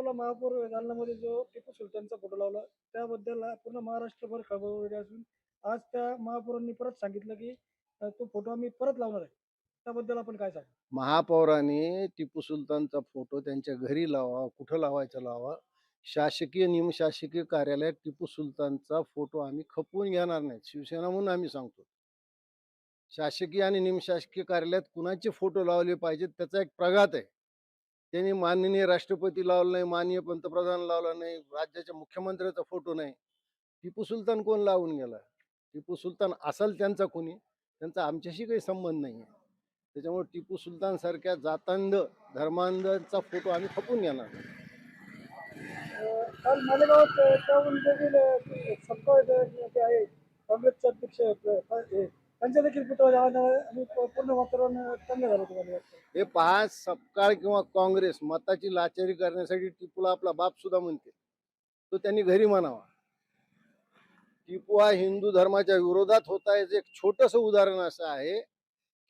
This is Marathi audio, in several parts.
लावला महापौर जालन्यामध्ये जो टिपू सुलतानचा फोटो लावला त्याबद्दल पूर्ण महाराष्ट्रभर खळबळ उडाली असून आज त्या महापौरांनी परत सांगितलं की तो फोटो आम्ही परत लावणार आहे. त्याबद्दल आपण काय सांगू? महापौरांनी टिपू सुलतानचा फोटो त्यांच्या घरी लावा, कुठं लावायचा लावा. शासकीय, निमशासकीय कार्यालयात टिपू सुलतानचा फोटो आम्ही खपवून घेणार नाही. शिवसेना म्हणून आम्ही सांगतो. शासकीय आणि निमशासकीय कार्यालयात कुणाचे फोटो लावले पाहिजेत त्याचा एक प्रघात आहे. त्यांनी माननीय राष्ट्रपती लावला नाही, माननीय पंतप्रधान लावला नाही, राज्याच्या मुख्यमंत्र्याचा फोटो नाही. टिपू सुलतान कोण लावून गेला? टिपू सुलतान असेल त्यांचा कोणी, त्यांचा आमच्याशी काही संबंध नाही आहे. त्याच्यामुळे टिपू सुलतान सारख्या जातांध धर्मांधांचा फोटो आम्ही खपून घेणार. काल मालेगावात त्यामध्ये सत्ता ते आहे काँग्रेसचे अध्यक्ष त्यांच्या देखील पुतळा जाळण्यात आला आणि पूर्ण वातावरण चांगलं झालं होतं मालेगावात. हे पहा, सपकाळ किंवा काँग्रेस मताची लाचारी करण्यासाठी टिपूला आपला बाप सुद्धा म्हणते, तो त्यांनी घरी म्हणावा. टिपू हा हिंदू धर्माच्या विरोधात होता आहे. एक छोटस उदाहरण असं आहे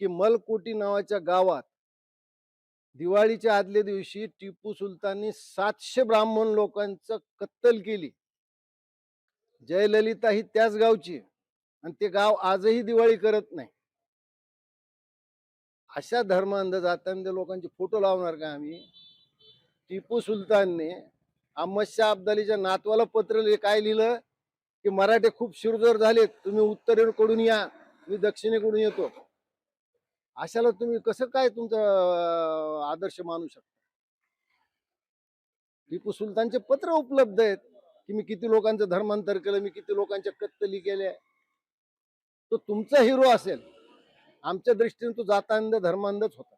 की मलकोटी नावाच्या गावात दिवाळीच्या आदल्या दिवशी टिपू सुलताननी 700 ब्राह्मण लोकांचं कत्तल केली. जयललिता ही त्याच गावची आणि ते गाव आजही दिवाळी करत नाही. अशा धर्मांध जातांध लोकांचे फोटो लावणार का आम्ही? टिपू सुलतानने अहमद शाह अब्दालीच्या नातवाला पत्र काय लिहिलं की मराठे खूप शिरजोर झालेत, तुम्ही उत्तरेकडून या, मी दक्षिणेकडून येतो. अशाला तुम्ही कसं काय तुमचा आदर्श मानू शकता? टिपू सुलतानचे पत्र उपलब्ध आहेत की मी किती लोकांचं धर्मांतर केलं, मी किती लोकांच्या कत्तली केल्या. तो तुमचा हिरो असेल, आमच्या दृष्टीने तो जातांध धर्मांधच होता.